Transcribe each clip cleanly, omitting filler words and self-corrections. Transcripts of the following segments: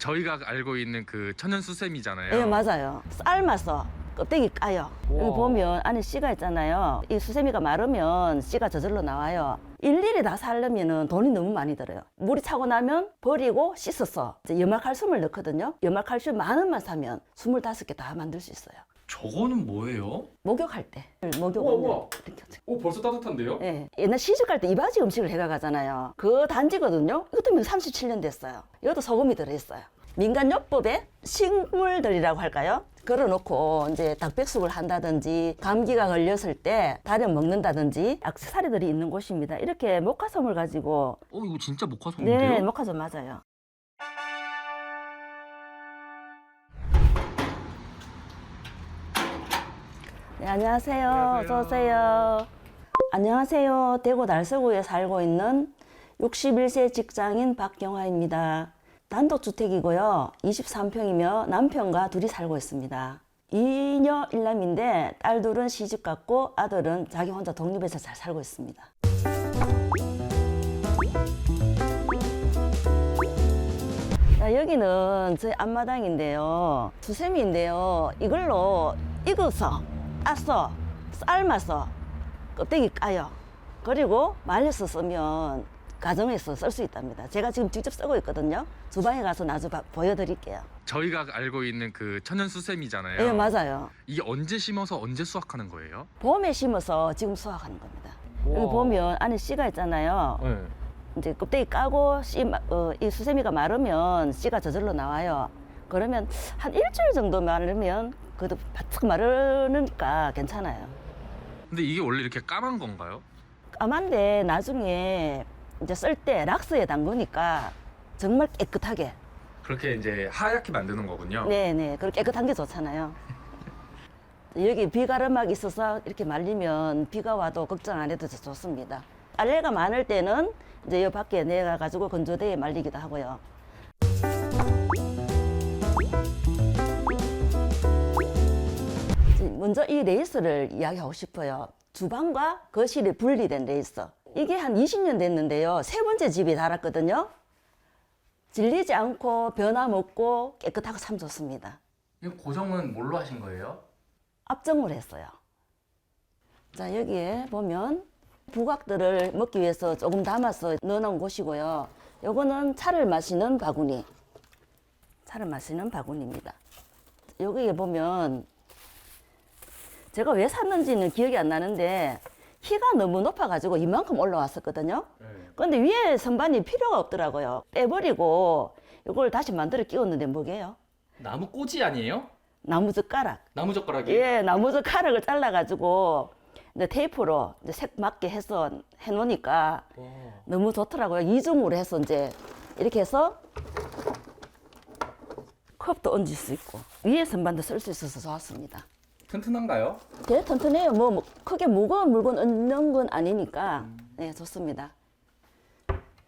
저희가 알고 있는 그 천연 수세미잖아요. 예, 맞아요. 삶아서 껍데기 까요. 여기 보면 안에 씨가 있잖아요. 이 수세미가 마르면 씨가 저절로 나와요. 일일이 다 살려면은 돈이 너무 많이 들어요. 물이 차고 나면 버리고 씻어서 이제 염화칼슘을 넣거든요. 염화칼슘 10,000원만 사면 25개 다 만들 수 있어요. 저거는 뭐예요? 목욕할 때 우와. 목욕을 이렇게 오, 벌써 따뜻한데요? 예. 옛날 시집갈 때 이바지 음식을 해가 가잖아요. 그 단지거든요. 이것도 37년 됐어요. 이것도 소금이 들어있어요. 민간요법에 식물들이라고 할까요? 걸어놓고 이제 닭백숙을 한다든지 감기가 걸렸을 때 다려 먹는다든지 액세서리들이 있는 곳입니다. 이렇게 목화솜을 가지고 이거 진짜 목화솜인데요? 네, 목화솜 맞아요. 네, 안녕하세요. 안녕하세요. 어서 오세요. 안녕하세요. 대구 달서구에 살고 있는 61세 직장인 박경화입니다. 단독주택이고요. 23평이며 남편과 둘이 살고 있습니다. 2녀 1남인데 딸 둘은 시집 갔고 아들은 자기 혼자 독립해서 잘 살고 있습니다. 자, 여기는 저희 앞마당인데요. 수세미인데요. 이걸로 익어서, 아서, 삶아서 껍데기 까요. 그리고 말려서 쓰면 가정에서 쓸 수 있답니다. 제가 지금 직접 쓰고 있거든요. 주방에 가서 나중에 보여드릴게요. 저희가 알고 있는 그 천연 수세미잖아요. 예, 맞아요. 이게 언제 심어서 언제 수확하는 거예요? 봄에 심어서 지금 수확하는 겁니다. 우와. 여기 보면 안에 씨가 있잖아요. 네. 이제 껍데기 까고 이 수세미가 마르면 씨가 저절로 나와요. 그러면 한 일주일 정도 마르면 그래도 바짝 마르니까 괜찮아요. 근데 이게 원래 이렇게 까만 건가요? 까만데 나중에 이제 쓸 때 락스에 담그니까 정말 깨끗하게. 그렇게 이제 하얗게 만드는 거군요. 네네. 그렇게 깨끗한 게 좋잖아요. 여기 비가름막 있어서 이렇게 말리면 비가 와도 걱정 안 해도 좋습니다. 알레가 많을 때는 이제 이 밖에 내가가지고 건조대에 말리기도 하고요. 먼저 이 레이스를 이야기하고 싶어요. 주방과 거실이 분리된 레이스. 이게 한 20년 됐는데요. 세 번째 집이 달았거든요. 질리지 않고 변함없고 깨끗하고 참 좋습니다. 이 고정은 뭘로 하신 거예요? 압정을 했어요. 자, 여기에 보면 부각들을 먹기 위해서 조금 담아서 넣어놓은 곳이고요. 요거는 차를 마시는 바구니. 차를 마시는 바구니입니다. 여기에 보면 제가 왜 샀는지는 기억이 안 나는데 키가 너무 높아가지고 이만큼 올라왔었거든요. 그런데 위에 선반이 필요가 없더라고요. 빼버리고 이걸 다시 만들어 끼웠는데 뭐게요? 나무 꼬지 아니에요? 나무젓가락. 나무젓가락이? 예, 나무젓가락을 잘라가지고 이제 테이프로 이제 색 맞게 해서 해놓으니까 너무 좋더라고요. 이중으로 해서 이제 이렇게 해서 컵도 얹을 수 있고 위에 선반도 쓸 수 있어서 좋았습니다. 튼튼한가요? 되게 튼튼해요. 뭐 크게 무거운 물건 얹는 건 아니니까 네, 좋습니다.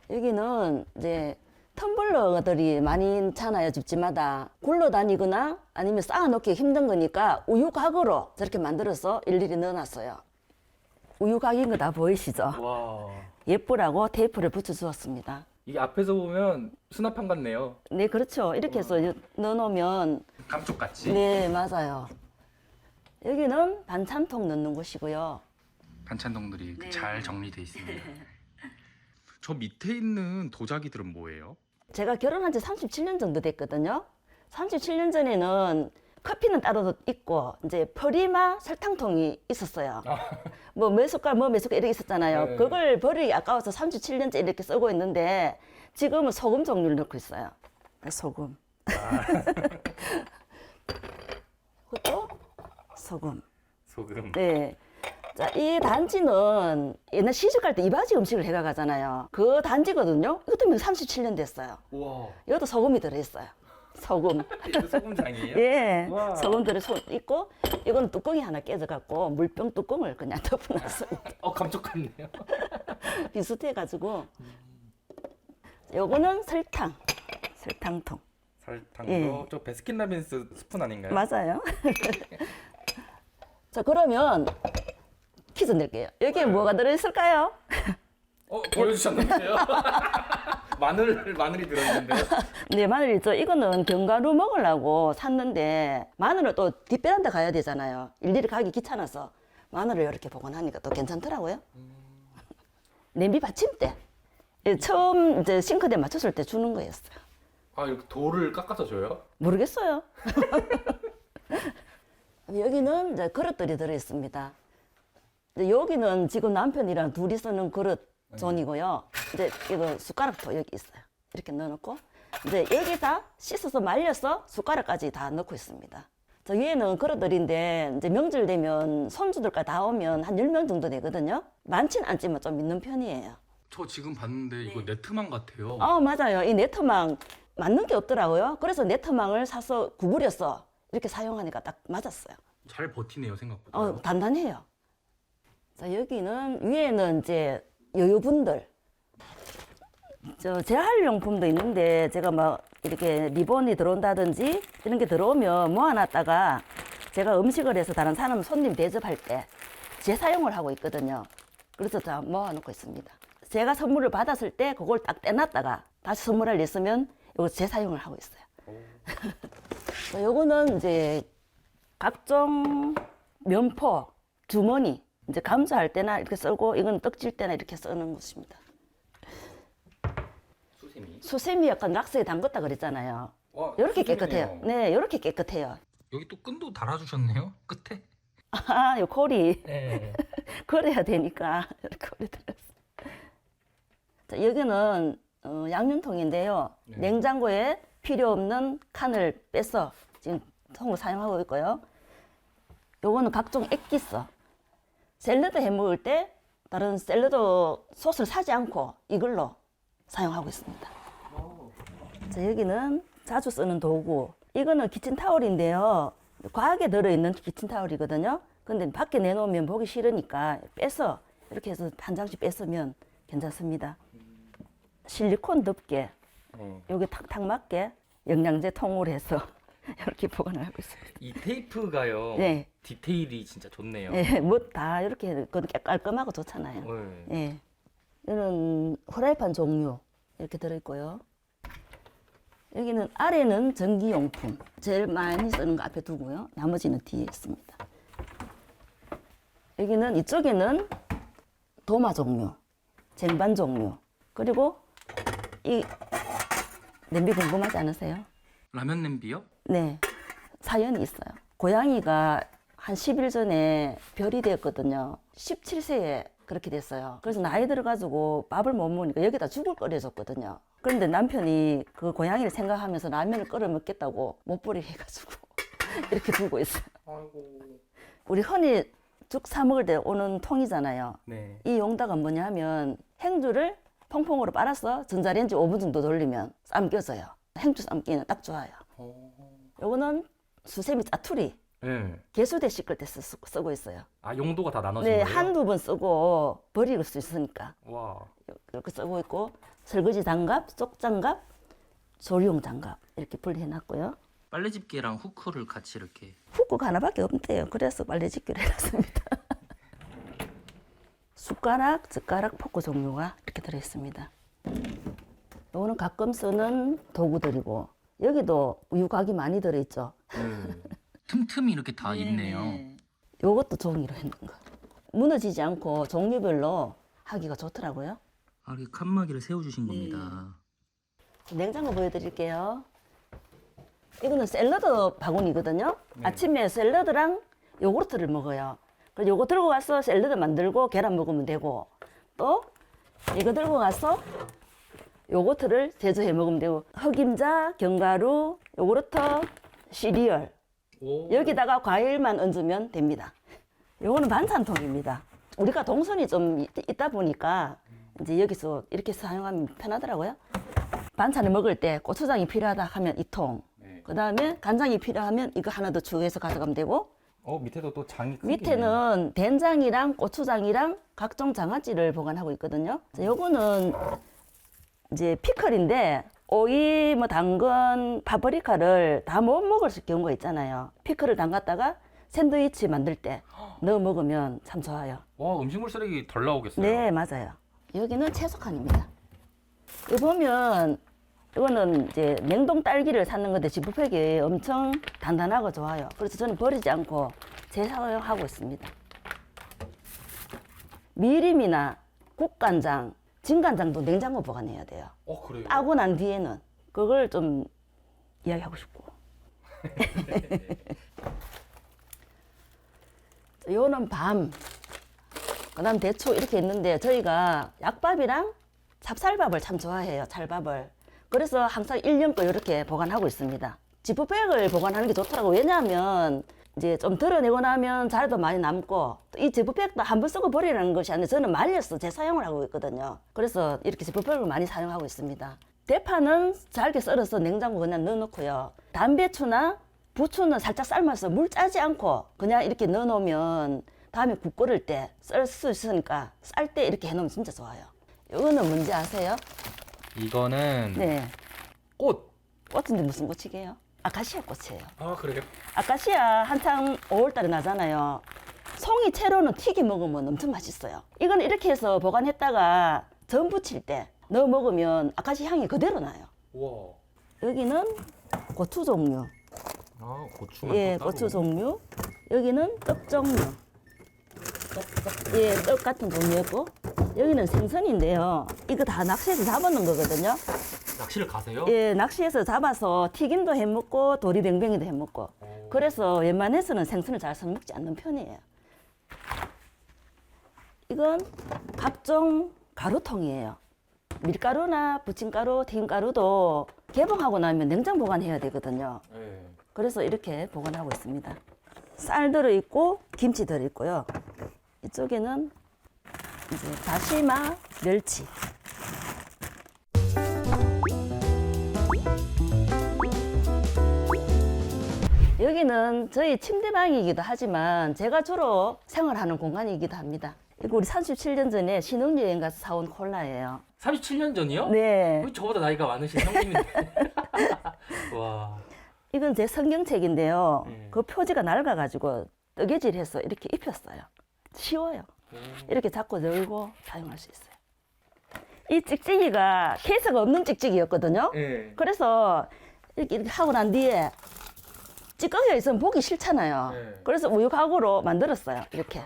여기는 이제 텀블러들이 많이 있잖아요. 집집마다 굴러다니거나 아니면 쌓아놓기 힘든 거니까 우유곽으로 저렇게 만들어서 일일이 넣어놨어요. 우유곽인 거 다 보이시죠? 와, 예쁘라고 테이프를 붙여주었습니다. 이게 앞에서 보면 수납함 같네요. 네, 그렇죠. 이렇게 해서 넣어놓으면 감쪽같이? 네, 맞아요. 여기는 반찬통 넣는 곳이고요. 반찬통들이 네. 잘 정리돼 있습니다. 저 밑에 있는 도자기들은 뭐예요? 제가 결혼한 지 37년 정도 됐거든요. 37년 전에는 커피는 따로 있고 이제 프리마 설탕통이 있었어요. 뭐 몇 숟갈 이렇게 있었잖아요. 네. 그걸 버리기 아까워서 37년째 이렇게 쓰고 있는데 지금은 소금 종류를 넣고 있어요. 소금. 그것도 소금. 소금. 네. 자, 이 단지는 옛날 시집갈 때 이바지 음식을 해가 가잖아요. 그 단지거든요. 이것도 37년 됐어요. 우와, 이것도 소금이 들어있어요. 소금. 이거 소금장이에요? 예. 우와. 소금 있고, 이건 뚜껑이 하나 깨져갖고, 물병 뚜껑을 그냥 덮어놨습니다. 감쪽같네요. 비슷해가지고. 요거는 설탕. 설탕통. 설탕도 예. 저 베스킨라빈스 스푼 아닌가요? 맞아요. 자, 그러면 퀴즈 낼게요. 여기에 뭐가 들어있을까요? 보여주셨는데요? 마늘이 들어있는데요. 네, 마늘 있죠. 이거는 견과류 먹으려고 샀는데 마늘은 또 뒷베란다 가야 되잖아요. 일일이 가기 귀찮아서 마늘을 이렇게 보관하니까 또 괜찮더라고요. 냄비 받침대. 예, 처음 이제 싱크대 맞췄을 때 주는 거였어요. 아, 이렇게 돌을 깎아서 줘요? 모르겠어요. 여기는 이제 그릇들이 들어있습니다. 이제 여기는 지금 남편이랑 둘이 쓰는 그릇 존이고요. 이제 이거 숟가락도 여기 있어요. 이렇게 넣어놓고 이제 여기다 씻어서 말려서 숟가락까지 다 넣고 있습니다. 저 위에는 그릇들인데 이제 명절 되면 손주들까지 다 오면 한 10명 정도 되거든요. 많진 않지만 좀 있는 편이에요. 저 지금 봤는데 이거 네트망 같아요. 맞아요. 이 네트망 맞는 게 없더라고요. 그래서 네트망을 사서 구부려서 이렇게 사용하니까 딱 맞았어요. 잘 버티네요 생각보다. 단단해요. 자, 여기는 위에는 이제 여유분들. 저 재활용품도 있는데 제가 막 이렇게 리본이 들어온다든지 이런 게 들어오면 모아놨다가 제가 음식을 해서 다른 사람 손님 대접할 때 재사용을 하고 있거든요. 그래서 다 모아놓고 있습니다. 제가 선물을 받았을 때 그걸 딱 떼놨다가 다시 선물할 일 있으면 이거 재사용을 하고 있어요. 요거는 이제 각종 면포, 주머니, 이제 감자할 때나 이렇게 썰고 이건 떡질 때나 이렇게 쓰는 것입니다. 수세미 약간 락스에 담갔다 그랬잖아요. 와, 이렇게 수세미네요. 깨끗해요. 네, 이렇게 깨끗해요. 여기 또 끈도 달아주셨네요 끝에. 요 코리. 네. 그래야 되니까 이렇게 오래 들었어. 자, 여기는 양념통인데요. 네. 냉장고에 필요 없는 칸을 빼서 지금 통을 사용하고 있고요. 요거는 각종 액기스. 샐러드 해 먹을 때 다른 샐러드 소스를 사지 않고 이걸로 사용하고 있습니다. 자, 여기는 자주 쓰는 도구. 이거는 키친타올인데요. 과하게 들어있는 키친타올이거든요. 근데 밖에 내놓으면 보기 싫으니까 빼서 이렇게 해서 한 장씩 뺐으면 괜찮습니다. 실리콘 덮개. 여기 탁탁 맞게 영양제 통으로 해서 이렇게 보관을 하고 있습니다. 이 테이프가요. 네. 디테일이 진짜 좋네요. 예, 뭐 다 이렇게 깔끔하고 좋잖아요. 네. 예. 이런 후라이팬 종류 이렇게 들어있고요. 여기는 아래는 전기용품. 제일 많이 쓰는 거 앞에 두고요. 나머지는 뒤에 있습니다. 여기는 이쪽에는 도마 종류, 쟁반 종류. 그리고 이 냄비 궁금하지 않으세요? 라면 냄비요? 네. 사연이 있어요. 고양이가 한 10일 전에 별이 되었거든요. 17세에 그렇게 됐어요. 그래서 나이 들어가지고 밥을 못 먹으니까 여기다 죽을 끓여줬거든요. 그런데 남편이 그 고양이를 생각하면서 라면을 끓여 먹겠다고 못 버리게 해가지고 이렇게 두고 있어요. 아이고. 우리 흔히 죽 사 먹을 때 오는 통이잖아요. 네. 이 용도가 뭐냐 하면 행주를 퐁퐁으로 빨아서 전자레인지 5분 정도 돌리면 삶겨져요. 행주 삶기는 딱 좋아요. 요거는 수세미 짜투리. 네. 개수대 씻을 때 쓰고 있어요. 아, 용도가 다 나눠진 네, 거예요? 한두 번 쓰고 버릴 수 있으니까. 와. 이렇게 쓰고 있고, 설거지 장갑, 쏙 장갑, 조리용 장갑 이렇게 분리해 놨고요. 빨래집게랑 후크를 같이 이렇게. 후크가 하나밖에 없대요. 그래서 빨래집기를 해놨습니다. 숟가락, 젓가락, 포크 종류가 이렇게 들어있습니다. 요거는 가끔 쓰는 도구들이고, 여기도 유곽이 많이 들어있죠. 틈틈이 이렇게 다 있네요. 요것도 종이로 했는 거. 무너지지 않고 종류별로 하기가 좋더라고요. 아, 이렇게 칸막이를 세워주신 겁니다. 냉장고 보여드릴게요. 이거는 샐러드 바구니거든요. 아침에 샐러드랑 요구르트를 먹어요. 그래서 요거 들고 가서 샐러드 만들고 계란 먹으면 되고, 또 이거 들고 가서 요거트를 제조해 먹으면 되고, 흑임자, 견과류, 요구르트, 시리얼 여기다가 과일만 얹으면 됩니다. 요거는 반찬통입니다. 우리가 동선이 좀 있다 보니까 이제 여기서 이렇게 사용하면 편하더라고요. 반찬을 먹을 때 고추장이 필요하다 하면 이 통, 그 다음에 간장이 필요하면 이거 하나 더 추가해서 가져가면 되고, 밑에도 또 장이 크게 밑에는 된장이랑 고추장이랑 각종 장아찌를 보관하고 있거든요. 자, 요거는 이제 피클인데 오이, 뭐 당근, 파프리카를 다 못 먹을 경우가 있잖아요. 피클을 담갔다가 샌드위치 만들 때 넣어 먹으면 참 좋아요. 와, 음식물 쓰레기 덜 나오겠어요. 네, 맞아요. 여기는 채소 칸입니다. 여기 보면 이거는 이제 냉동 딸기를 샀는 건데 지퍼팩이 엄청 단단하고 좋아요. 그래서 저는 버리지 않고 재사용하고 있습니다. 미림이나 국간장, 진간장도 냉장고 보관해야 돼요. 그래요? 따고 난 뒤에는 그걸 좀 이야기하고 싶고. 요는 밤, 그다음 대추 이렇게 있는데 저희가 약밥이랑 찹쌀밥을 참 좋아해요. 찰밥을. 그래서 항상 1년 거 이렇게 보관하고 있습니다. 지퍼백을 보관하는 게 좋더라고요. 왜냐하면 이제 좀 덜어내고 나면 자료도 많이 남고 이 지퍼백도 한 번 쓰고 버리라는 것이 아니라 저는 말려서 재사용을 하고 있거든요. 그래서 이렇게 지퍼백을 많이 사용하고 있습니다. 대파는 잘게 썰어서 냉장고 그냥 넣어놓고요. 담배추나 부추는 살짝 삶아서 물 짜지 않고 그냥 이렇게 넣어놓으면 다음에 국 끓일 때 썰 수 있으니까 쌀 때 이렇게 해놓으면 진짜 좋아요. 이거는 뭔지 아세요? 이거는 네. 꽃. 꽃인데 무슨 꽃이게요? 아카시아 꽃이에요. 아 그래요? 아카시아 한창 5월달에 나잖아요. 송이 채로는 튀겨 먹으면 엄청 맛있어요. 이건 이렇게 해서 보관했다가 전 부칠 때 넣어 먹으면 아카시아 향이 그대로 나요. 와. 여기는 고추 종류. 아 고추만 예, 또 따로. 고추 종류. 여기는 떡 종류. 예, 떡 같은 종류였고. 여기는 생선인데요. 이거 다 낚시해서 잡아놓은 거거든요. 낚시를 가세요? 예, 낚시해서 잡아서 튀김도 해 먹고 도리뱅뱅이도 해 먹고. 그래서 웬만해서는 생선을 잘 써먹지 않는 편이에요. 이건 각종 가루통이에요. 밀가루나 부침가루, 튀김가루도 개봉하고 나면 냉장 보관해야 되거든요. 네. 그래서 이렇게 보관하고 있습니다. 쌀 들어있고 김치 들어있고요. 이쪽에는 이제 다시마, 멸치. 여기는 저희 침대방이기도 하지만 제가 주로 생활하는 공간이기도 합니다. 이거 우리 37년 전에 신혼여행 가서 사온 콜라예요. 37년 전이요? 네. 저보다 나이가 많으신 형님인데. 와. 이건 제 성경책인데요. 네. 그 표지가 낡아가지고 뜨개질해서 이렇게 입혔어요. 쉬워요. 이렇게 잡고 열고 사용할 수 있어요. 이 찍찍이가 케이스가 없는 찍찍이였거든요. 네. 그래서 이렇게 하고 난 뒤에 찌꺼기가 있으면 보기 싫잖아요. 네. 그래서 우유 가구로 만들었어요. 이렇게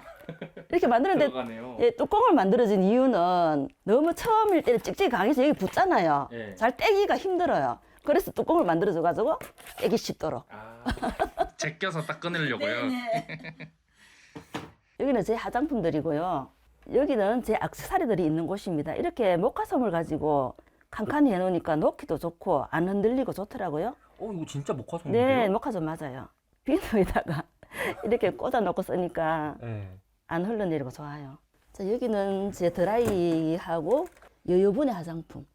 만드는데 들어가네요. 예, 뚜껑을 만들어진 이유는 너무 처음일 때는 찍찍이 강해서 여기 붙잖아요. 네. 잘 떼기가 힘들어요. 그래서 뚜껑을 만들어줘가지고 떼기 쉽도록. 아. 제껴서 딱 꺼내려고요. 여기는 제 화장품들이고요. 여기는 제 액세서리들이 있는 곳입니다. 이렇게 모카솜을 가지고 칸칸이 해놓으니까 놓기도 좋고 안 흔들리고 좋더라고요. 이거 진짜 모카솜인데요? 네, 모카솜 맞아요. 비누에다가 이렇게 꽂아놓고 쓰니까 네. 안 흘러내리고 좋아요. 자, 여기는 제 드라이하고 여유분해 화장품.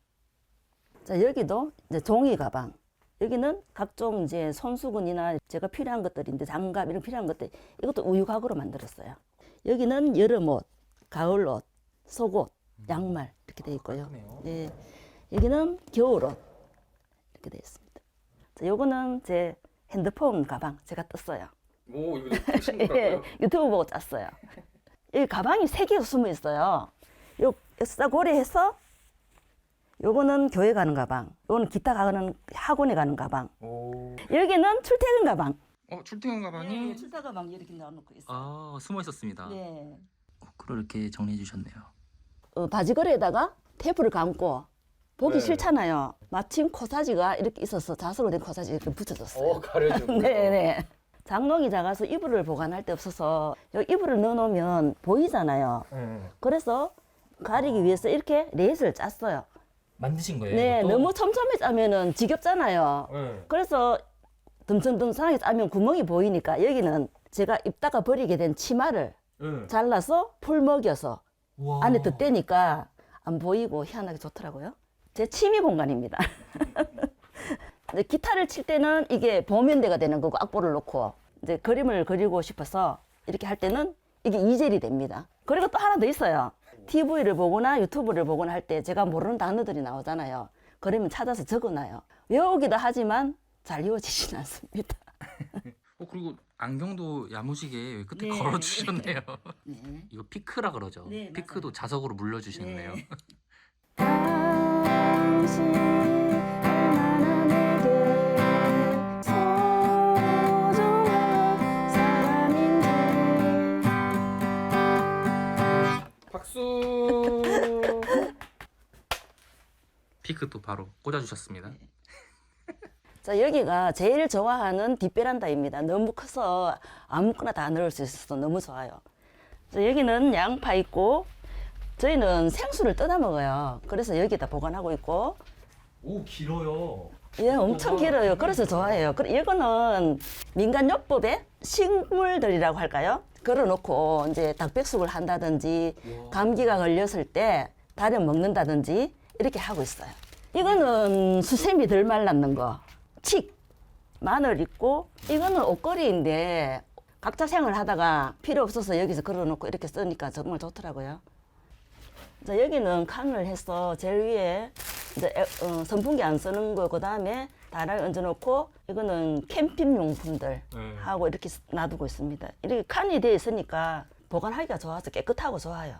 자, 여기도 이제 종이 가방. 여기는 각종 이제 손수건이나 제가 필요한 것들인데 장갑 이런 필요한 것들 이것도 우유 가구로 만들었어요. 여기는 여름옷, 가을옷, 속옷, 양말 이렇게 돼 있고요. 크네요. 네, 여기는 겨울옷 이렇게 돼 있습니다. 자, 요거는 제 핸드폰 가방 제가 떴어요. 오 이거 쓰신 예, 거라고요? 유튜브 보고 짰어요. 이 가방이 3개가 숨어 있어요. 요 싸고리해서 요거는 교회 가는 가방, 요거는 기타 가는 학원에 가는 가방. 오. 여기는 출퇴근 가방. 출퇴근 가방이 출퇴근 가방 이렇게 넣어놓고 있어요. 숨어 있었습니다. 네. 그걸 이렇게 정리해 주셨네요. 바지거리에다가 테이프를 감고 보기 네. 싫잖아요. 마침 코사지가 이렇게 있어서 자석으로 된 코사지 이렇게 붙여줬어요. 가려주고. 네네. 장롱이 작아서 이불을 보관할 데 없어서 여기 이불을 넣어놓으면 보이잖아요. 그래서 가리기 위해서 이렇게 레이스를 짰어요. 만드신 거예요? 네, 이것도? 너무 촘촘히 짜면은 지겹잖아요. 네. 그래서 듬성듬성하게 짜면 구멍이 보이니까 여기는 제가 입다가 버리게 된 치마를 네. 잘라서 풀 먹여서 와. 안에 덧대니까 안 보이고 희한하게 좋더라고요. 제 취미 공간입니다. 이제 기타를 칠 때는 이게 보면대가 되는 거고 악보를 놓고 이제 그림을 그리고 싶어서 이렇게 할 때는 이게 이젤이 됩니다. 그리고 또 하나 더 있어요. TV를 보거나 유튜브를 보거나 할 때 제가 모르는 단어들이 나오잖아요. 그러면 찾아서 적어놔요. 외우기도 하지만 잘 외워지진 않습니다. 그리고 안경도 야무지게 여기 끝에 네. 걸어 주셨네요. 네. 이거 피크라 그러죠. 네, 피크도 자석으로 물려 주셨네요. 네. 당신 얼마나 내게 소중한 사람인지. 박수. 피크도 바로 꽂아주셨습니다. 자, 여기가 제일 좋아하는 뒷베란다입니다. 너무 커서 아무거나 다 넣을 수 있어서 너무 좋아요. 자, 여기는 양파 있고 저희는 생수를 뜯어 먹어요. 그래서 여기다 보관하고 있고. 오, 길어요. 예, 엄청 길어요. 그래서 좋아해요. 이거는 민간요법에 식물들이라고 할까요? 걸어놓고 이제 닭백숙을 한다든지 감기가 걸렸을 때 다려 먹는다든지 이렇게 하고 있어요. 이거는 수세미 덜 말랐는 거, 칡, 마늘 있고, 이거는 옷걸이인데 각자 생활 하다가 필요 없어서 여기서 걸어놓고 이렇게 쓰니까 정말 좋더라고요. 자, 여기는 칸을 해서 제일 위에 이제 선풍기 안 쓰는 거, 그 다음에 다라이 얹어놓고, 이거는 캠핑 용품들 하고 이렇게 놔두고 있습니다. 이렇게 칸이 되어 있으니까 보관하기가 좋아서 깨끗하고 좋아요.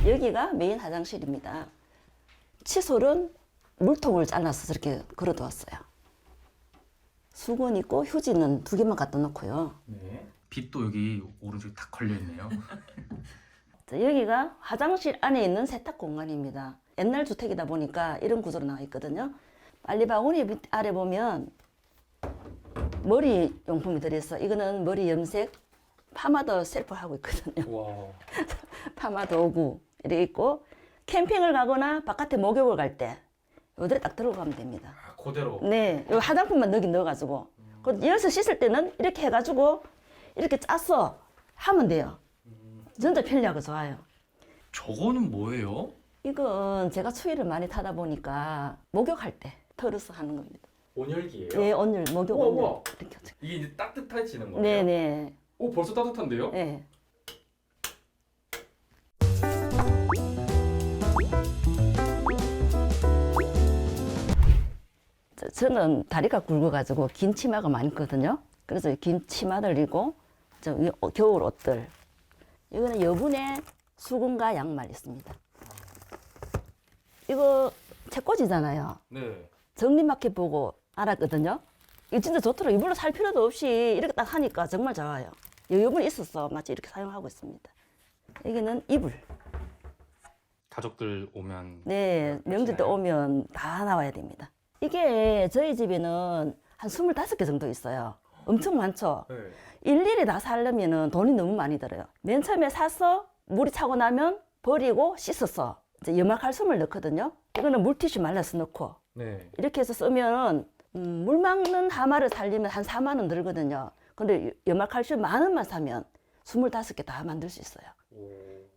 여기가 메인 화장실입니다. 칫솔은 물통을 잘라서 이렇게 걸어두었어요. 수건 있고 휴지는 2개만 갖다 놓고요. 네. 빛도 여기 오른쪽에 딱 걸려 있네요. 자, 여기가 화장실 안에 있는 세탁 공간입니다. 옛날 주택이다 보니까 이런 구조로 나와 있거든요. 빨리바구니 밑 아래 보면 머리 용품이 들어있어. 이거는 머리 염색, 파마도 셀프 하고 있거든요. 와. 파마 도구 이렇게 있고, 캠핑을 가거나 바깥에 목욕을 갈 때 요대로 딱 들고 가면 됩니다. 아, 그대로. 네, 요 화장품만 넣긴 넣어가지고, 여기서 씻을 때는 이렇게 해가지고 이렇게 짜서 하면 돼요. 진짜 편리하고 좋아요. 저거는 뭐예요? 이건 제가 추위를 많이 타다 보니까 목욕할 때 털어서 하는 겁니다. 온열기예요? 네, 온열, 목욕 우와, 온열. 우와. 이렇게 하죠. 이게 이제 따뜻해지는 거예요? 네네. 오, 벌써 따뜻한데요? 네. 저는 다리가 굵어가지고 긴 치마가 많거든요. 그래서 긴 치마들 입고 겨울 옷들. 이거는 여분의 수건과 양말 있습니다. 이거 책꽂이잖아요. 네. 정리마켓 보고 알았거든요. 이거 진짜 좋더라고요. 이걸로 살 필요도 없이 이렇게 딱 하니까 정말 좋아요. 여분이 있어서 마치 이렇게 사용하고 있습니다. 여기는 이불. 가족들 오면 네, 명절 때 오면 다 나와야 됩니다. 이게 저희 집에는 한 25개 정도 있어요. 엄청 많죠? 네. 일일이 다 사려면 돈이 너무 많이 들어요. 맨 처음에 사서 물이 차고 나면 버리고 씻어서 이제 염화칼슘을 넣거든요. 이거는 물티슈 말라서 넣고 네. 이렇게 해서 쓰면 물 막는 하마를 살리면 한 4만 원 들거든요. 근데 염화칼슘 10,000원만 사면 25개 다 만들 수 있어요. 오.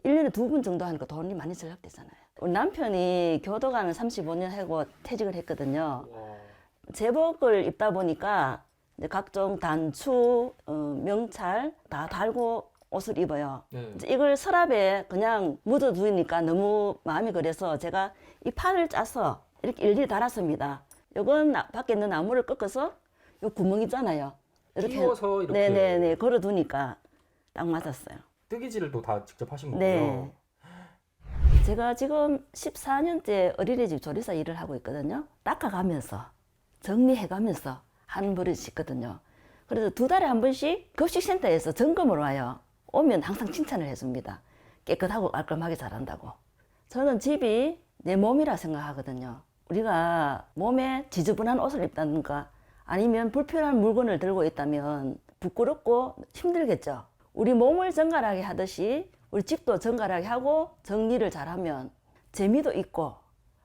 1년에 2번 정도 하니까 돈이 많이 절약되잖아요. 우리 남편이 교도관을 35년 하고 퇴직을 했거든요. 와. 제복을 입다 보니까 이제 각종 단추, 명찰 다 달고 옷을 입어요. 네. 이제 이걸 서랍에 그냥 묻어두니까 너무 마음이 그래서 제가 이 판을 짜서 이렇게 일일이 달았습니다. 이건 밖에 있는 나무를 꺾어서 요 구멍 있잖아요. 이렇게 끼워서 이렇게. 네네네 걸어두니까 딱 맞았어요. 뜨개질도 다 직접 하신 거고요. 네. 제가 지금 14년째 어린이집 조리사 일을 하고 있거든요. 닦아가면서 정리해가면서 하는 버릇이 있거든요. 그래서 2달에 한 번씩 급식센터에서 점검을 와요. 오면 항상 칭찬을 해줍니다. 깨끗하고 깔끔하게 잘한다고. 저는 집이 내 몸이라 생각하거든요. 우리가 몸에 지저분한 옷을 입다든가 아니면 불필요한 물건을 들고 있다면 부끄럽고 힘들겠죠. 우리 몸을 정갈하게 하듯이 우리 집도 정갈하게 하고 정리를 잘하면 재미도 있고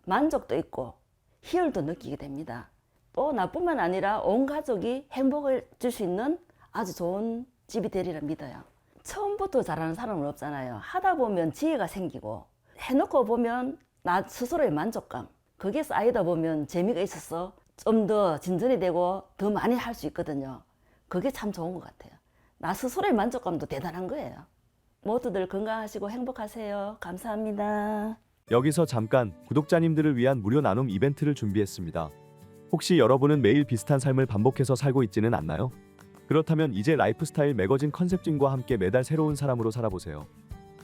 만족도 있고 희열도 느끼게 됩니다. 또 나뿐만 아니라 온 가족이 행복을 줄 수 있는 아주 좋은 집이 되리라 믿어요. 처음부터 잘하는 사람은 없잖아요. 하다 보면 지혜가 생기고 해놓고 보면 나 스스로의 만족감, 그게 쌓이다 보면 재미가 있어서 좀 더 진전이 되고 더 많이 할 수 있거든요. 그게 참 좋은 것 같아요. 나 스스로의 만족감도 대단한 거예요. 모두들 건강하시고 행복하세요. 감사합니다. 여기서 잠깐 구독자님들을 위한 무료 나눔 이벤트를 준비했습니다. 혹시 여러분은 매일 비슷한 삶을 반복해서 살고 있지는 않나요? 그렇다면 이제 라이프스타일 매거진 컨셉진과 함께 매달 새로운 사람으로 살아보세요.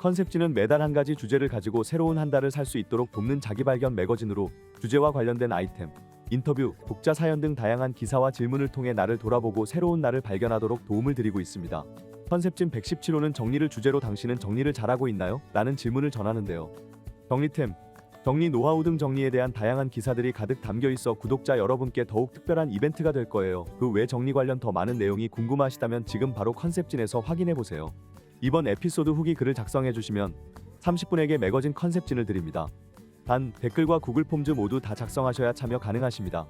컨셉진은 매달 한 가지 주제를 가지고 새로운 한 달을 살 수 있도록 돕는 자기발견 매거진으로 주제와 관련된 아이템, 인터뷰, 독자 사연 등 다양한 기사와 질문을 통해 나를 돌아보고 새로운 나를 발견하도록 도움을 드리고 있습니다. 컨셉진 117호는 정리를 주제로 당신은 정리를 잘하고 있나요? 라는 질문을 전하는데요. 정리템, 정리 노하우 등 정리에 대한 다양한 기사들이 가득 담겨 있어 구독자 여러분께 더욱 특별한 이벤트가 될 거예요. 그 외 정리 관련 더 많은 내용이 궁금하시다면 지금 바로 컨셉진에서 확인해 보세요. 이번 에피소드 후기 글을 작성해 주시면 30분에게 매거진 컨셉진을 드립니다. 단 댓글과 구글 폼즈 모두 다 작성하셔야 참여 가능하십니다.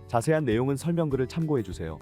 자세한 내용은 설명글을 참고해 주세요.